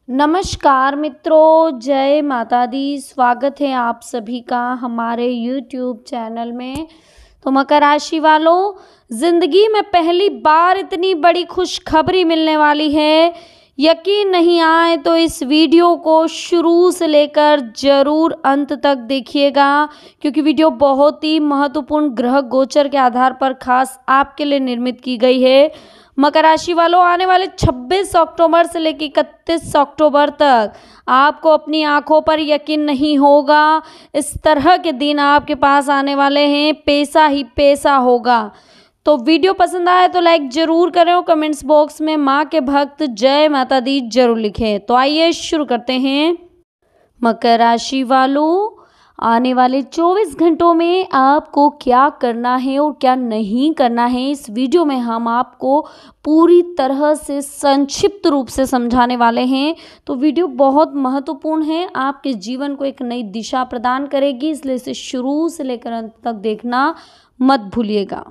नमस्कार मित्रों, जय माता दी। स्वागत है आप सभी का हमारे YouTube चैनल में। तो मकर राशि वालों, ज़िंदगी में पहली बार इतनी बड़ी खुशखबरी मिलने वाली है। यकीन नहीं आए तो इस वीडियो को शुरू से लेकर ज़रूर अंत तक देखिएगा, क्योंकि वीडियो बहुत ही महत्वपूर्ण ग्रह गोचर के आधार पर खास आपके लिए निर्मित की गई है। मकर राशि वालों, आने वाले 26 अक्टूबर से लेकर 31 अक्टूबर तक आपको अपनी आंखों पर यकीन नहीं होगा। इस तरह के दिन आपके पास आने वाले हैं, पैसा ही पैसा होगा। तो वीडियो पसंद आए तो लाइक जरूर करें और कमेंट्स बॉक्स में माँ के भक्त जय माता दी जरूर लिखें। तो आइए शुरू करते हैं। मकर राशि वालों, आने वाले 24 घंटों में आपको क्या करना है और क्या नहीं करना है, इस वीडियो में हम आपको पूरी तरह से संक्षिप्त रूप से समझाने वाले हैं। तो वीडियो बहुत महत्वपूर्ण है, आपके जीवन को एक नई दिशा प्रदान करेगी, इसलिए इसे शुरू से लेकर अंत तक देखना मत भूलिएगा।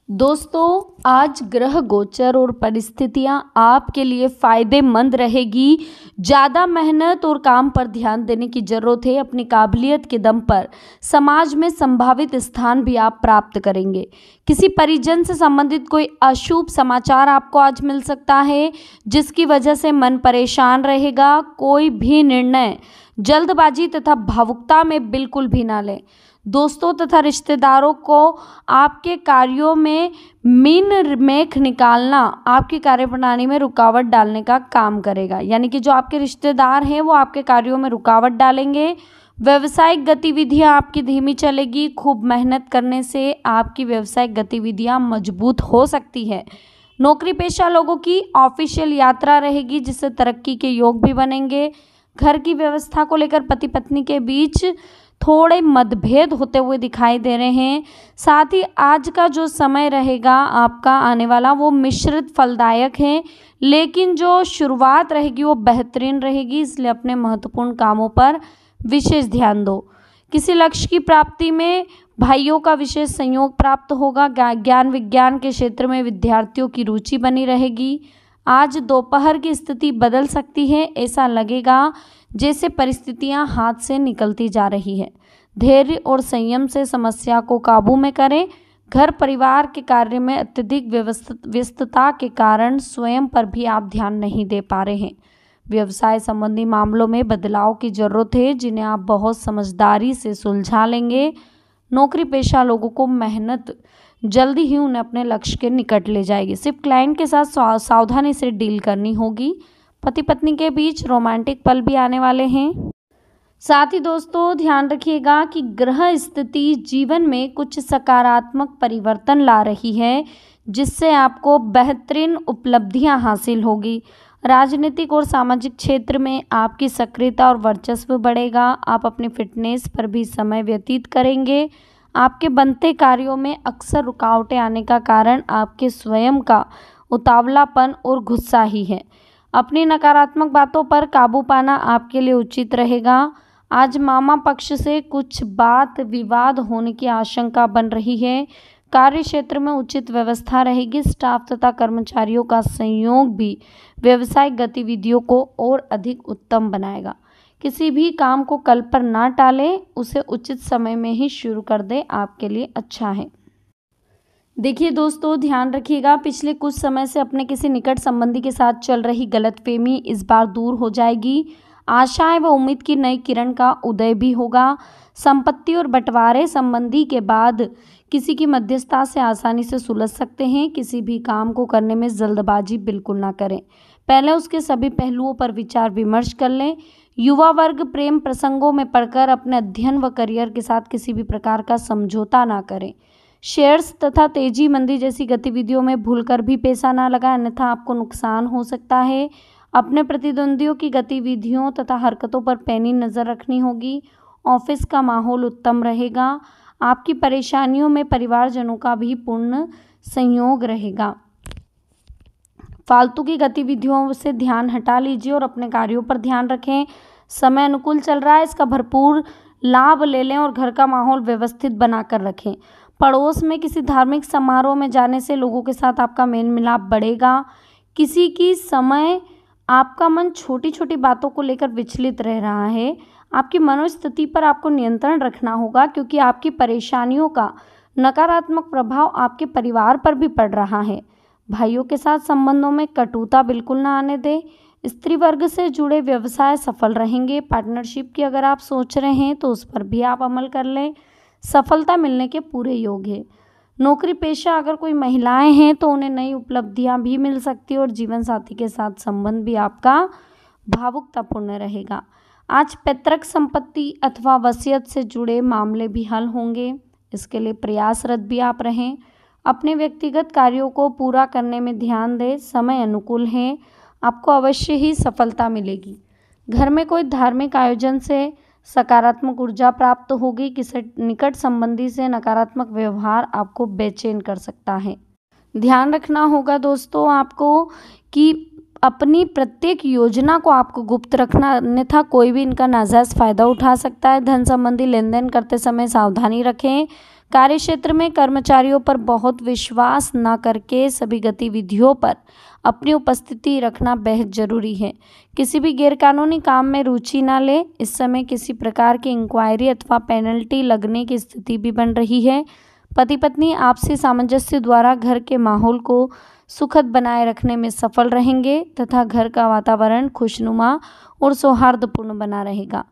दोस्तों, आज ग्रह गोचर और परिस्थितियां आपके लिए फायदेमंद रहेगी। ज़्यादा मेहनत और काम पर ध्यान देने की ज़रूरत है। अपनी काबिलियत के दम पर समाज में संभावित स्थान भी आप प्राप्त करेंगे। किसी परिजन से संबंधित कोई अशुभ समाचार आपको आज मिल सकता है, जिसकी वजह से मन परेशान रहेगा। कोई भी निर्णय जल्दबाजी तथा भावुकता में बिल्कुल भी ना लें। दोस्तों तथा रिश्तेदारों को आपके कार्यों में मीन मेख निकालना आपकी कार्यप्रणाली में रुकावट डालने का काम करेगा। यानी कि जो आपके रिश्तेदार हैं वो आपके कार्यों में रुकावट डालेंगे। व्यवसायिक गतिविधियां आपकी धीमी चलेगी। खूब मेहनत करने से आपकी व्यवसायिक गतिविधियां मजबूत हो सकती है। नौकरी पेशा लोगों की ऑफिशियल यात्रा रहेगी, जिससे तरक्की के योग भी बनेंगे। घर की व्यवस्था को लेकर पति पत्नी के बीच थोड़े मतभेद होते हुए दिखाई दे रहे हैं। साथ ही आज का जो समय रहेगा आपका आने वाला, वो मिश्रित फलदायक है, लेकिन जो शुरुआत रहेगी वो बेहतरीन रहेगी। इसलिए अपने महत्वपूर्ण कामों पर विशेष ध्यान दो। किसी लक्ष्य की प्राप्ति में भाइयों का विशेष संयोग प्राप्त होगा। ज्ञान विज्ञान के क्षेत्र में विद्यार्थियों की रुचि बनी रहेगी। आज दोपहर की स्थिति बदल सकती है। ऐसा लगेगा जैसे परिस्थितियां हाथ से निकलती जा रही है। धैर्य और संयम से समस्या को काबू में करें। घर परिवार के कार्य में अत्यधिक व्यस्तता के कारण स्वयं पर भी आप ध्यान नहीं दे पा रहे हैं। व्यवसाय संबंधी मामलों में बदलाव की जरूरत है, जिन्हें आप बहुत समझदारी से सुलझा लेंगे। नौकरी पेशा लोगों को मेहनत जल्दी ही उन्हें अपने लक्ष्य के निकट ले जाएगी। सिर्फ क्लाइंट के साथ सावधानी से डील करनी होगी। पति पत्नी के बीच रोमांटिक पल भी आने वाले हैं। साथ ही दोस्तों, ध्यान रखिएगा कि ग्रह स्थिति जीवन में कुछ सकारात्मक परिवर्तन ला रही है, जिससे आपको बेहतरीन उपलब्धियां हासिल होगी। राजनीतिक और सामाजिक क्षेत्र में आपकी सक्रियता और वर्चस्व बढ़ेगा। आप अपनी फिटनेस पर भी समय व्यतीत करेंगे। आपके बनते कार्यों में अक्सर रुकावटें आने का कारण आपके स्वयं का उतावलापन और गुस्सा ही है। अपनी नकारात्मक बातों पर काबू पाना आपके लिए उचित रहेगा। आज मामा पक्ष से कुछ बात विवाद होने की आशंका बन रही है। कार्य क्षेत्र में उचित व्यवस्था रहेगी। स्टाफ तथा कर्मचारियों का संयोग भी व्यवसायिक गतिविधियों को और अधिक उत्तम बनाएगा। किसी भी काम को कल पर ना टालें, उसे उचित समय में ही शुरू कर दें, आपके लिए अच्छा है। देखिए दोस्तों, ध्यान रखिएगा, पिछले कुछ समय से अपने किसी निकट संबंधी के साथ चल रही गलतफहमी इस बार दूर हो जाएगी। आशाएं व उम्मीद की नई किरण का उदय भी होगा। संपत्ति और बंटवारे संबंधी के बाद किसी की मध्यस्थता से आसानी से सुलझ सकते हैं। किसी भी काम को करने में जल्दबाजी बिल्कुल ना करें, पहले उसके सभी पहलुओं पर विचार विमर्श कर लें। युवा वर्ग प्रेम प्रसंगों में पड़कर अपने अध्ययन व करियर के साथ किसी भी प्रकार का समझौता ना करें। शेयर्स तथा तेजी मंदी जैसी गतिविधियों में भूलकर भी पैसा ना लगाएं, अन्यथा आपको नुकसान हो सकता है। अपने प्रतिद्वंदियों की गतिविधियों तथा हरकतों पर पैनी नज़र रखनी होगी। ऑफिस का माहौल उत्तम रहेगा। आपकी परेशानियों में परिवारजनों का भी पूर्ण संयोग रहेगा। फालतू की गतिविधियों से ध्यान हटा लीजिए और अपने कार्यों पर ध्यान रखें। समय अनुकूल चल रहा है, इसका भरपूर लाभ ले लें और घर का माहौल व्यवस्थित बनाकर रखें। पड़ोस में किसी धार्मिक समारोह में जाने से लोगों के साथ आपका मेल मिलाप बढ़ेगा। किसी की समय आपका मन छोटी छोटी बातों को लेकर विचलित रह रहा है। आपकी मनोस्थिति पर आपको नियंत्रण रखना होगा, क्योंकि आपकी परेशानियों का नकारात्मक प्रभाव आपके परिवार पर भी पड़ रहा है। भाइयों के साथ संबंधों में कटुता बिल्कुल ना आने दें। स्त्री वर्ग से जुड़े व्यवसाय सफल रहेंगे। पार्टनरशिप की अगर आप सोच रहे हैं तो उस पर भी आप अमल कर लें, सफलता मिलने के पूरे योग है। नौकरी पेशा अगर कोई महिलाएं हैं तो उन्हें नई उपलब्धियां भी मिल सकती है और जीवन साथी के साथ संबंध भी आपका भावुकतापूर्ण रहेगा। आज पैतृक संपत्ति अथवा वसीयत से जुड़े मामले भी हल होंगे, इसके लिए प्रयासरत भी आप रहें। अपने व्यक्तिगत कार्यों को पूरा करने में ध्यान दें। समय अनुकूल है, आपको अवश्य ही सफलता मिलेगी। घर में कोई धार्मिक आयोजन से सकारात्मक ऊर्जा प्राप्त होगी। किसी निकट संबंधी से नकारात्मक व्यवहार आपको बेचैन कर सकता है। ध्यान रखना होगा दोस्तों आपको कि अपनी प्रत्येक योजना को आपको गुप्त रखना, अन्यथा कोई भी इनका नाजायज फायदा उठा सकता है। धन संबंधी लेन देन करते समय सावधानी रखें। कार्यक्षेत्र में कर्मचारियों पर बहुत विश्वास न करके सभी गतिविधियों पर अपनी उपस्थिति रखना बेहद जरूरी है। किसी भी गैरकानूनी काम में रुचि न लें। इस समय किसी प्रकार की इंक्वायरी अथवा पेनल्टी लगने की स्थिति भी बन रही है। पति पत्नी आपसी सामंजस्य द्वारा घर के माहौल को सुखद बनाए रखने में सफल रहेंगे तथा घर का वातावरण खुशनुमा और सौहार्दपूर्ण बना रहेगा।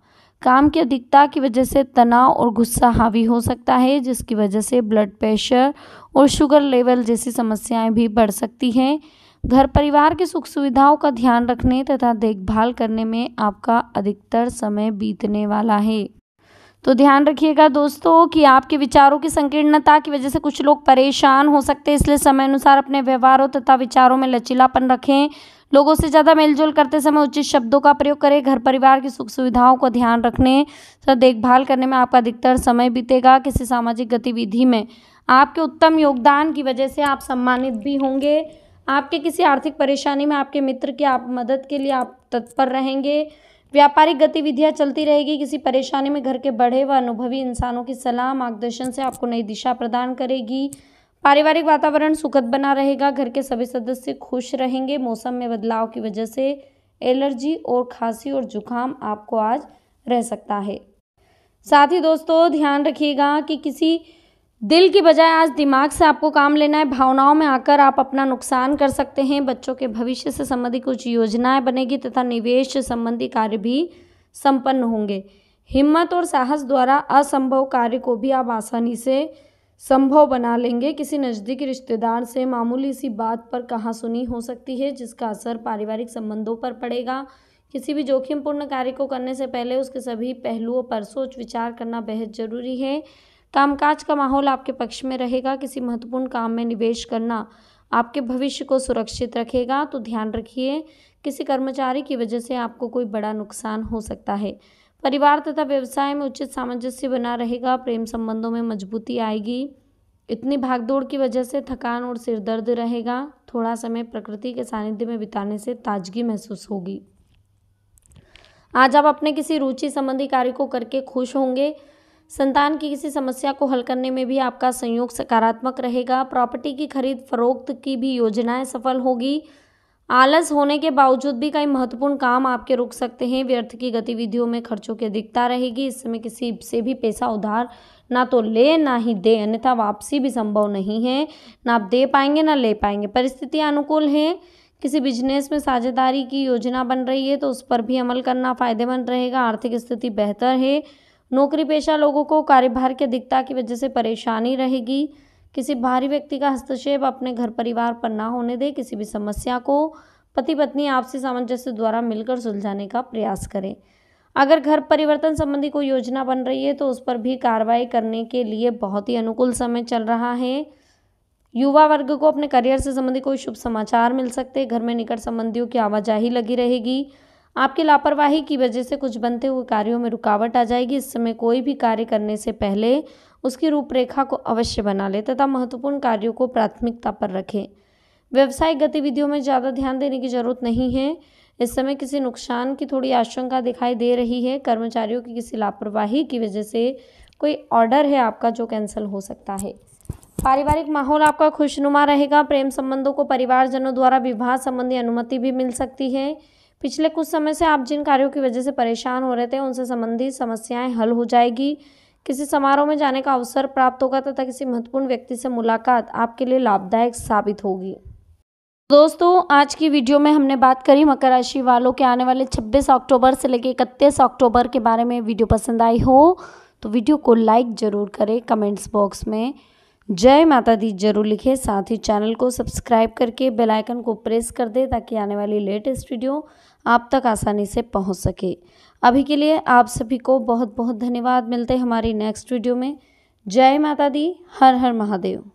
काम की अधिकता की वजह से तनाव और गुस्सा हावी हो सकता है, जिसकी वजह से ब्लड प्रेशर और शुगर लेवल जैसी समस्याएं भी बढ़ सकती हैं। घर परिवार की सुख सुविधाओं का ध्यान रखने तथा देखभाल करने में आपका अधिकतर समय बीतने वाला है। तो ध्यान रखिएगा दोस्तों कि आपके विचारों की संकीर्णता की वजह से कुछ लोग परेशान हो सकते हैं, इसलिए समय अनुसार अपने व्यवहारों तथा विचारों में लचीलापन रखें। लोगों से ज़्यादा मेलजोल करते समय उचित शब्दों का प्रयोग करें। घर परिवार की सुख सुविधाओं को ध्यान रखने तथा देखभाल करने में आपका अधिकतर समय बीतेगा। किसी सामाजिक गतिविधि में आपके उत्तम योगदान की वजह से आप सम्मानित भी होंगे। आपके किसी आर्थिक परेशानी में आपके मित्र की आप मदद के लिए आप तत्पर रहेंगे। व्यापारिक गतिविधियां चलती रहेगी। किसी परेशानी में घर के बड़े व अनुभवी इंसानों की सलाह मार्गदर्शन से आपको नई दिशा प्रदान करेगी। पारिवारिक वातावरण सुखद बना रहेगा। घर के सभी सदस्य खुश रहेंगे। मौसम में बदलाव की वजह से एलर्जी और खांसी और जुकाम आपको आज रह सकता है। साथ ही दोस्तों ध्यान रखिएगा कि किसी दिल की बजाय आज दिमाग से आपको काम लेना है। भावनाओं में आकर आप अपना नुकसान कर सकते हैं। बच्चों के भविष्य से संबंधित कुछ योजनाएं बनेगी तथा निवेश संबंधी कार्य भी संपन्न होंगे। हिम्मत और साहस द्वारा असंभव कार्य को भी आप आसानी से संभव बना लेंगे। किसी नज़दीकी रिश्तेदार से मामूली सी बात पर कहासुनी हो सकती है, जिसका असर पारिवारिक संबंधों पर पड़ेगा। किसी भी जोखिमपूर्ण कार्य को करने से पहले उसके सभी पहलुओं पर सोच विचार करना बेहद जरूरी है। कामकाज का माहौल आपके पक्ष में रहेगा। किसी महत्वपूर्ण काम में निवेश करना आपके भविष्य को सुरक्षित रखेगा, तो ध्यान रखिए किसी कर्मचारी की वजह से आपको कोई बड़ा नुकसान हो सकता है। परिवार तथा व्यवसाय में उचित सामंजस्य बना रहेगा। प्रेम संबंधों में मजबूती आएगी। इतनी भागदौड़ की वजह से थकान और सिर दर्द रहेगा। थोड़ा समय प्रकृति के सानिध्य में बिताने से ताजगी महसूस होगी। आज आप अपने किसी रुचि संबंधी कार्य को करके खुश होंगे। संतान की किसी समस्या को हल करने में भी आपका संयोग सकारात्मक रहेगा। प्रॉपर्टी की खरीद फरोख्त की भी योजनाएं सफल होगी। आलस होने के बावजूद भी कई महत्वपूर्ण काम आपके रुक सकते हैं। व्यर्थ की गतिविधियों में खर्चों की अधिकता रहेगी। इस समय किसी से भी पैसा उधार ना तो ले ना ही दे, अन्यथा वापसी भी संभव नहीं है। ना आप दे पाएंगे ना ले पाएंगे। परिस्थितियां अनुकूल हैं। किसी बिजनेस में साझेदारी की योजना बन रही है तो उस पर भी अमल करना फायदेमंद रहेगा। आर्थिक स्थिति बेहतर है। नौकरी पेशा लोगों को कार्यभार की अधिकता की वजह से परेशानी रहेगी। किसी बाहरी व्यक्ति का हस्तक्षेप अपने घर परिवार पर ना होने दे। किसी भी समस्या को पति पत्नी आपसी सामंजस्य द्वारा मिलकर सुलझाने का प्रयास करें। अगर घर परिवर्तन संबंधी कोई योजना बन रही है तो उस पर भी कार्रवाई करने के लिए बहुत ही अनुकूल समय चल रहा है। युवा वर्ग को अपने करियर से संबंधित कोई शुभ समाचार मिल सकते हैं। घर में निकट संबंधियों की आवाजाही लगी रहेगी। आपकी लापरवाही की वजह से कुछ बनते हुए कार्यों में रुकावट आ जाएगी। इस समय कोई भी कार्य करने से पहले उसकी रूपरेखा को अवश्य बना लें तथा महत्वपूर्ण कार्यों को प्राथमिकता पर रखें। व्यवसायिक गतिविधियों में ज़्यादा ध्यान देने की जरूरत नहीं है। इस समय किसी नुकसान की थोड़ी आशंका दिखाई दे रही है। कर्मचारियों की किसी लापरवाही की वजह से कोई ऑर्डर है आपका जो कैंसिल हो सकता है। पारिवारिक माहौल आपका खुशनुमा रहेगा। प्रेम संबंधों को परिवारजनों द्वारा विवाह संबंधी अनुमति भी मिल सकती है। पिछले कुछ समय से आप जिन कार्यों की वजह से परेशान हो रहे थे उनसे संबंधित समस्याएं हल हो जाएगी। किसी समारोह में जाने का अवसर प्राप्त होगा तथा किसी महत्वपूर्ण व्यक्ति से मुलाकात आपके लिए लाभदायक साबित होगी। दोस्तों, आज की वीडियो में हमने बात करी मकर राशि वालों के आने वाले 26 अक्टूबर से लेकर 31 अक्टूबर के बारे में। वीडियो पसंद आई हो तो वीडियो को लाइक ज़रूर करें, कमेंट्स बॉक्स में जय माता दी जरूर लिखें, साथ ही चैनल को सब्सक्राइब करके बेल आइकन को प्रेस कर दें ताकि आने वाली लेटेस्ट वीडियो आप तक आसानी से पहुंच सके। अभी के लिए आप सभी को बहुत बहुत धन्यवाद। मिलते हैं हमारी नेक्स्ट वीडियो में। जय माता दी, हर हर महादेव।